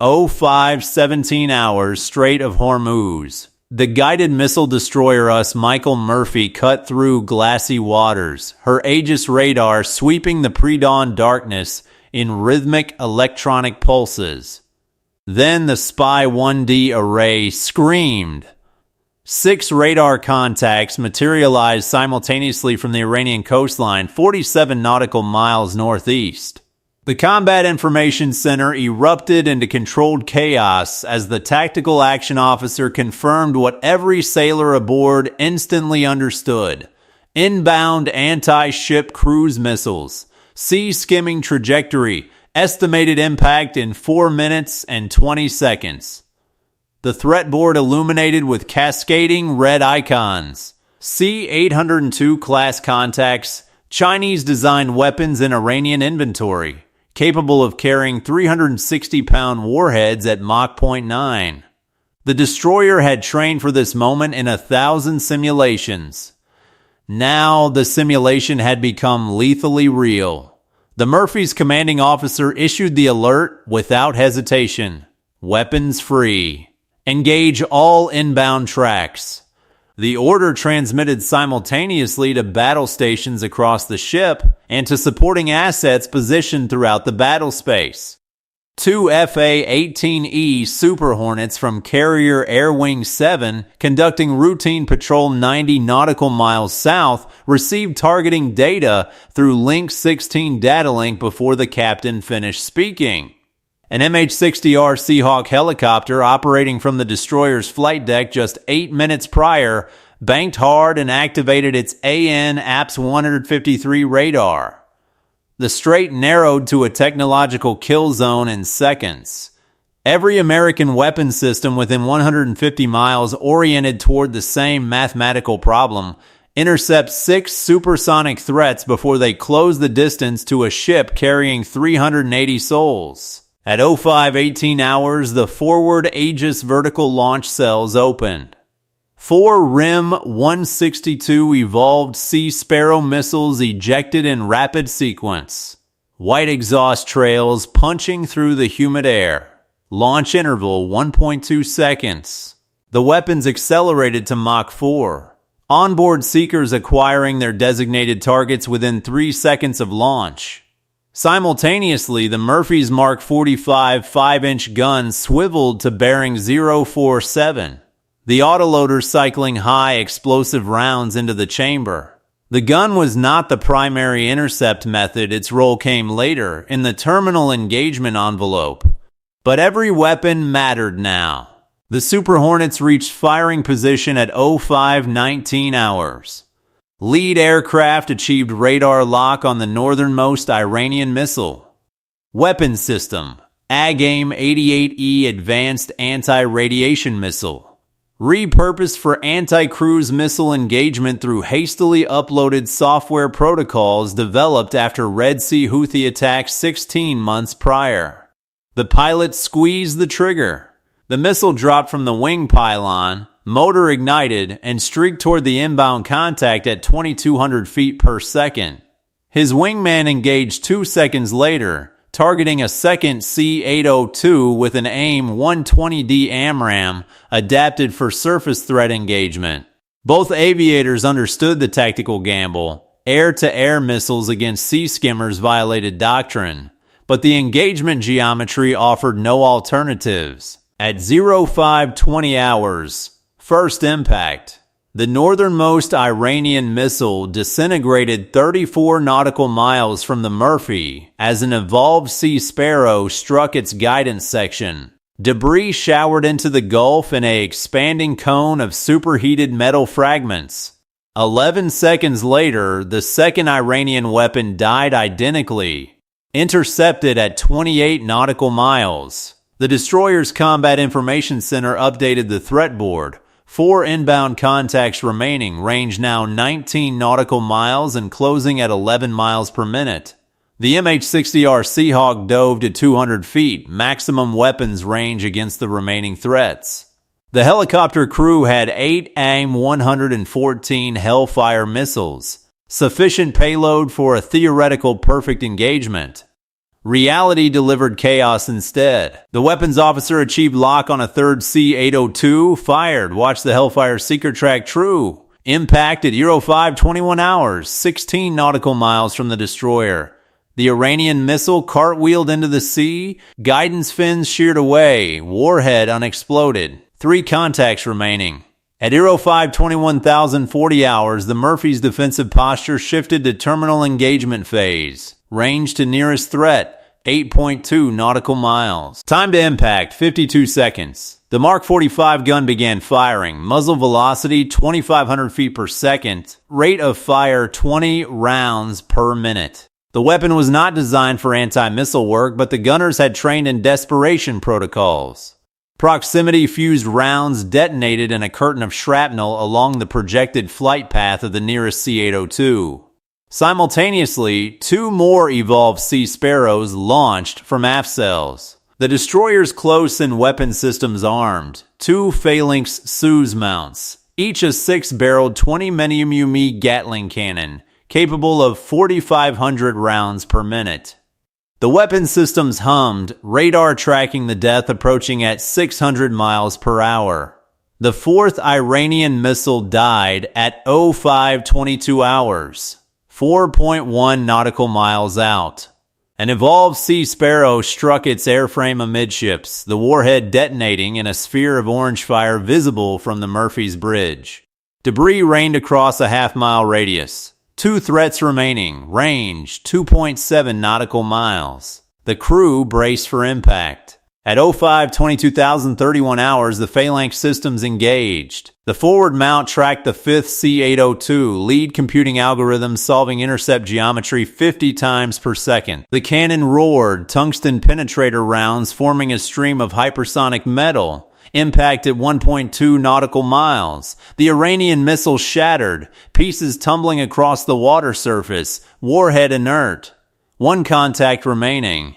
05:17 hours, Strait of Hormuz. The guided missile destroyer USS Michael Murphy cut through glassy waters, her Aegis radar sweeping the pre-dawn darkness in rhythmic electronic pulses. Then the Spy 1D array screamed. 6 radar contacts materialized simultaneously from the Iranian coastline, 47 nautical miles northeast. The Combat Information Center erupted into controlled chaos as the tactical action officer confirmed what every sailor aboard instantly understood. Inbound anti-ship cruise missiles, sea-skimming trajectory, estimated impact in 4 minutes and 20 seconds. The threat board illuminated with cascading red icons. C-802 class contacts, Chinese-designed weapons in Iranian inventory, capable of carrying 360-pound warheads at Mach 0.9. The destroyer had trained for this moment in 1,000 simulations. Now the simulation had become lethally real. The Murphy's commanding officer issued the alert without hesitation. Weapons free. Engage all inbound tracks. The order transmitted simultaneously to battle stations across the ship and to supporting assets positioned throughout the battle space. 2 FA-18E Super Hornets from Carrier Air Wing 7 conducting routine patrol 90 nautical miles south received targeting data through Link 16 data link before the captain finished speaking. An MH-60R Seahawk helicopter operating from the destroyer's flight deck just 8 minutes prior banked hard and activated its AN/APS 153 radar. The strait narrowed to a technological kill zone in seconds. Every American weapon system within 150 miles oriented toward the same mathematical problem intercept 6 supersonic threats before they close the distance to a ship carrying 380 souls. At 05:18 hours, the forward Aegis vertical launch cells opened. 4 RIM 162 evolved Sea Sparrow missiles ejected in rapid sequence. White exhaust trails punching through the humid air. Launch interval 1.2 seconds. The weapons accelerated to Mach 4. Onboard seekers acquiring their designated targets within 3 seconds of launch. Simultaneously, the Murphy's Mark 45 5-inch gun swiveled to bearing 047, the autoloader cycling high explosive rounds into the chamber. The gun was not the primary intercept method. Its role came later, in the terminal engagement envelope. But every weapon mattered now. The Super Hornets reached firing position at 05:19 hours. Lead aircraft achieved radar lock on the northernmost Iranian missile. Weapon system, AGAIM-88E Advanced Anti-Radiation Missile. Repurposed for anti-cruise missile engagement through hastily uploaded software protocols developed after Red Sea Houthi attacks 16 months prior. The pilot squeezed the trigger. The missile dropped from the wing pylon, motor ignited, and streaked toward the inbound contact at 2,200 feet per second. His wingman engaged 2 seconds later, targeting a second C-802 with an AIM-120D AMRAAM adapted for surface threat engagement. Both aviators understood the tactical gamble. Air-to-air missiles against sea skimmers violated doctrine, but the engagement geometry offered no alternatives. At 05:20 hours, first impact. The northernmost Iranian missile disintegrated 34 nautical miles from the Murphy as an evolved Sea Sparrow struck its guidance section. Debris showered into the Gulf in an expanding cone of superheated metal fragments. 11 seconds later, the second Iranian weapon died identically, intercepted at 28 nautical miles. The destroyer's Combat Information Center updated the threat board. 4 inbound contacts remaining, range now 19 nautical miles and closing at 11 miles per minute. The MH-60R Seahawk dove to 200 feet, maximum weapons range against the remaining threats. The helicopter crew had 8 AIM-114 Hellfire missiles, sufficient payload for a theoretical perfect engagement. Reality delivered chaos instead. The weapons officer achieved lock on a third C-802, fired. Watch the Hellfire seeker track true. Impact at Euro 5, 21 hours, 16 nautical miles from the destroyer. The Iranian missile cartwheeled into the sea, guidance fins sheared away, warhead unexploded. 3 contacts remaining. At Euro 5, 21,040 hours, the Murphy's defensive posture shifted to terminal engagement phase. Range to nearest threat, 8.2 nautical miles. Time to impact, 52 seconds. The Mark 45 gun began firing. Muzzle velocity, 2,500 feet per second. Rate of fire, 20 rounds per minute. The weapon was not designed for anti-missile work, but the gunners had trained in desperation protocols. Proximity-fused rounds detonated in a curtain of shrapnel along the projected flight path of the nearest C-802. Simultaneously, 2 more evolved Sea Sparrows launched from aft cells. The destroyer's close and weapon systems armed. 2 Phalanx CIWS mounts, each a 6-barreled 20mm Gatling cannon, capable of 4,500 rounds per minute. The weapon systems hummed, radar tracking the death approaching at 600 miles per hour. The 4th Iranian missile died at 05:22 hours. 4.1 nautical miles out. An evolved Sea Sparrow struck its airframe amidships, the warhead detonating in a sphere of orange fire visible from the Murphy's bridge. Debris rained across a half-mile radius. 2 threats remaining, range 2.7 nautical miles. The crew braced for impact. At 05:22,031 hours, the Phalanx systems engaged. The forward mount tracked the 5th C-802, lead computing algorithms solving intercept geometry 50 times per second. The cannon roared, tungsten penetrator rounds forming a stream of hypersonic metal. Impact at 1.2 nautical miles. The Iranian missile shattered, pieces tumbling across the water surface, warhead inert. 1 contact remaining.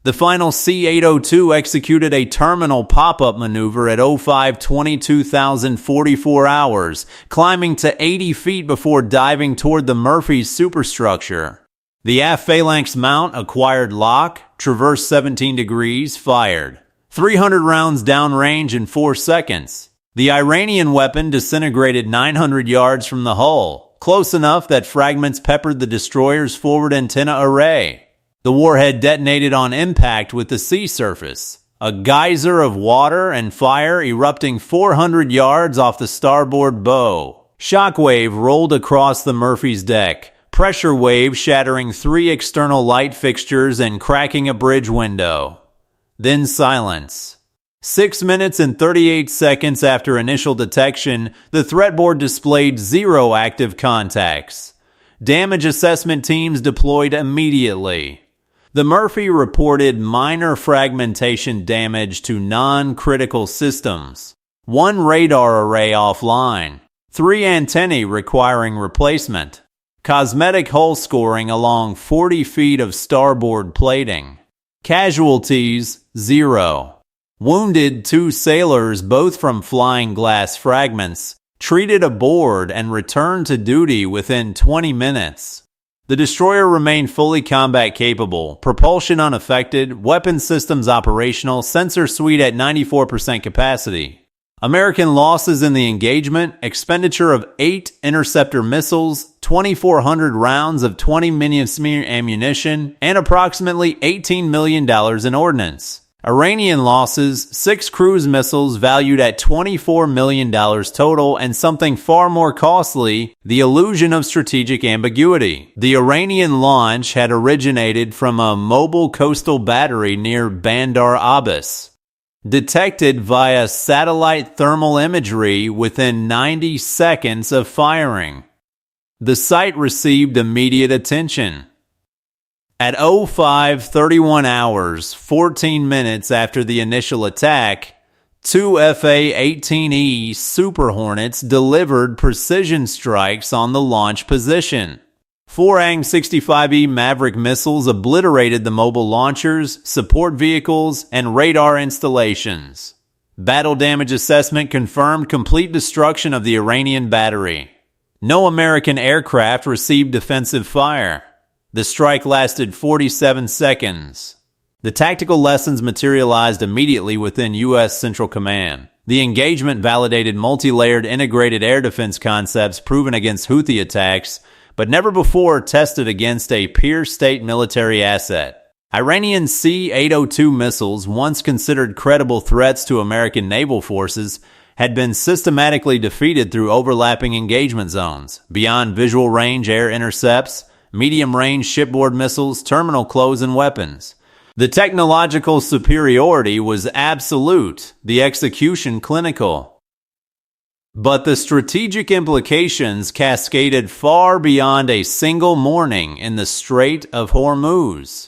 The final C-802 executed a terminal pop-up maneuver at 05:22,044 hours, climbing to 80 feet before diving toward the Murphy's superstructure. The aft Phalanx mount acquired lock, traversed 17 degrees, fired. 300 rounds downrange in 4 seconds. The Iranian weapon disintegrated 900 yards from the hull, close enough that fragments peppered the destroyer's forward antenna array. The warhead detonated on impact with the sea surface, a geyser of water and fire erupting 400 yards off the starboard bow. Shockwave rolled across the Murphy's deck, pressure wave shattering 3 external light fixtures and cracking a bridge window. Then silence. 6 minutes and 38 seconds after initial detection, the threat board displayed 0 active contacts. Damage assessment teams deployed immediately. The Murphy reported minor fragmentation damage to non-critical systems. 1 radar array offline. 3 antennae requiring replacement. Cosmetic hull scoring along 40 feet of starboard plating. Casualties, 0. Wounded 2 sailors, both from flying glass fragments, treated aboard and returned to duty within 20 minutes. The destroyer remained fully combat capable, propulsion unaffected, weapon systems operational, sensor suite at 94% capacity. American losses in the engagement: expenditure of 8 interceptor missiles, 2,400 rounds of 20mm ammunition, and approximately $18 million in ordnance. Iranian losses: 6 cruise missiles valued at $24 million total, and something far more costly, the illusion of strategic ambiguity. The Iranian launch had originated from a mobile coastal battery near Bandar Abbas. Detected via satellite thermal imagery within 90 seconds of firing. The site received immediate attention. At 05:31 hours, 14 minutes after the initial attack, 2 FA-18E Super Hornets delivered precision strikes on the launch position. 4 AIM-65E Maverick missiles obliterated the mobile launchers, support vehicles, and radar installations. Battle damage assessment confirmed complete destruction of the Iranian battery. No American aircraft received defensive fire. The strike lasted 47 seconds. The tactical lessons materialized immediately within U.S. Central Command. The engagement validated multi-layered integrated air defense concepts proven against Houthi attacks, but never before tested against a peer state military asset. Iranian C-802 missiles, once considered credible threats to American naval forces, had been systematically defeated through overlapping engagement zones, beyond visual range air intercepts, medium-range shipboard missiles, terminal close-in weapons. The technological superiority was absolute, the execution clinical. But the strategic implications cascaded far beyond a single morning in the Strait of Hormuz.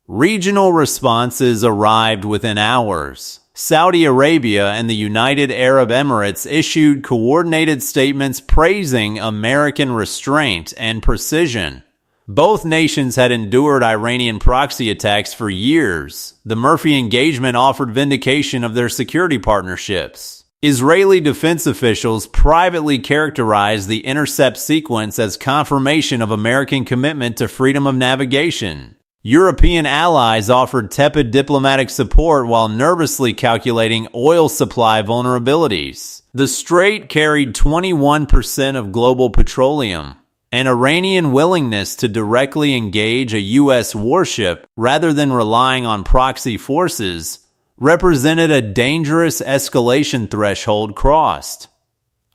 Regional responses arrived within hours. Saudi Arabia and the United Arab Emirates issued coordinated statements praising American restraint and precision. Both nations had endured Iranian proxy attacks for years. The Murphy engagement offered vindication of their security partnerships. Israeli defense officials privately characterized the intercept sequence as confirmation of American commitment to freedom of navigation. European allies offered tepid diplomatic support while nervously calculating oil supply vulnerabilities. The strait carried 21% of global petroleum. An Iranian willingness to directly engage a U.S. warship rather than relying on proxy forces represented a dangerous escalation threshold crossed.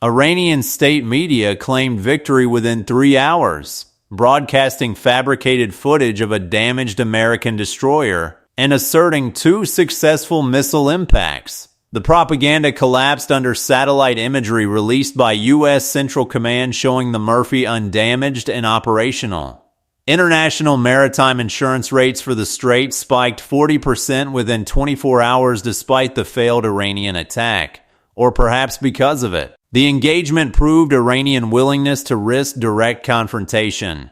Iranian state media claimed victory within 3 hours, broadcasting fabricated footage of a damaged American destroyer and asserting 2 successful missile impacts. The propaganda collapsed under satellite imagery released by U.S. Central Command showing the Murphy undamaged and operational. International maritime insurance rates for the strait spiked 40% within 24 hours despite the failed Iranian attack, or perhaps because of it. The engagement proved Iranian willingness to risk direct confrontation,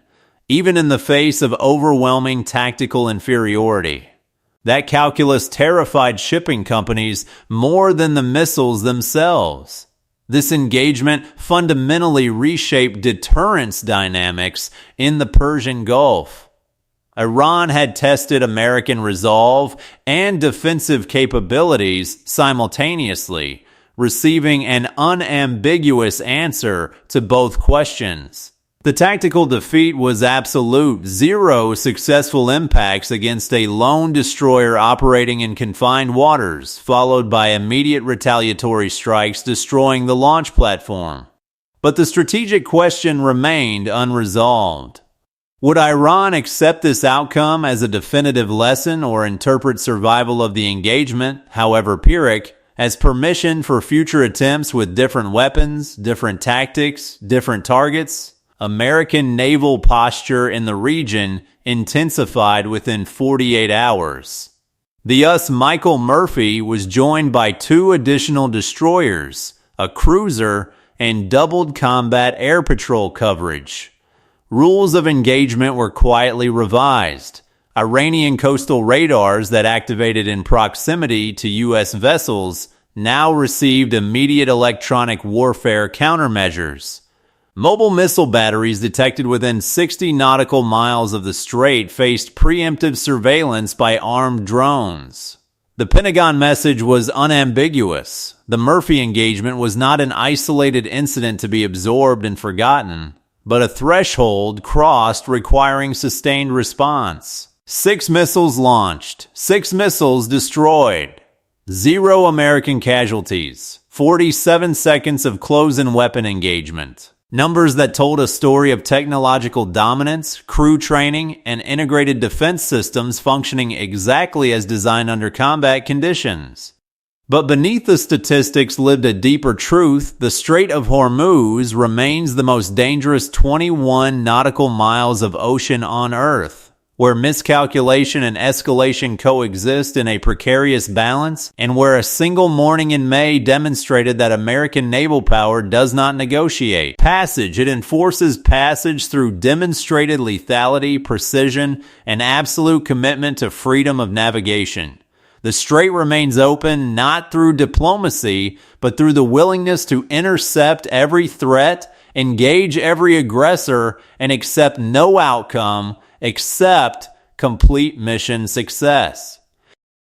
even in the face of overwhelming tactical inferiority. That calculus terrified shipping companies more than the missiles themselves. This engagement fundamentally reshaped deterrence dynamics in the Persian Gulf. Iran had tested American resolve and defensive capabilities simultaneously, receiving an unambiguous answer to both questions. The tactical defeat was absolute, 0 successful impacts against a lone destroyer operating in confined waters, followed by immediate retaliatory strikes destroying the launch platform. But the strategic question remained unresolved. Would Iran accept this outcome as a definitive lesson or interpret survival of the engagement, however Pyrrhic, as permission for future attempts with different weapons, different tactics, different targets? American naval posture in the region intensified within 48 hours. The USS Michael Murphy was joined by 2 additional destroyers, a cruiser, and doubled combat air patrol coverage. Rules of engagement were quietly revised. Iranian coastal radars that activated in proximity to U.S. vessels now received immediate electronic warfare countermeasures. Mobile missile batteries detected within 60 nautical miles of the strait faced preemptive surveillance by armed drones. The Pentagon message was unambiguous. The Murphy engagement was not an isolated incident to be absorbed and forgotten, but a threshold crossed requiring sustained response. 6 missiles launched, 6 missiles destroyed, 0 American casualties, 47 seconds of close-in weapon engagement. Numbers that told a story of technological dominance, crew training, and integrated defense systems functioning exactly as designed under combat conditions. But beneath the statistics lived a deeper truth. The Strait of Hormuz remains the most dangerous 21 nautical miles of ocean on Earth, where miscalculation and escalation coexist in a precarious balance, and where a single morning in May demonstrated that American naval power does not negotiate passage. It enforces passage through demonstrated lethality, precision, and absolute commitment to freedom of navigation. The strait remains open not through diplomacy, but through the willingness to intercept every threat, engage every aggressor, and accept no outcome except complete mission success.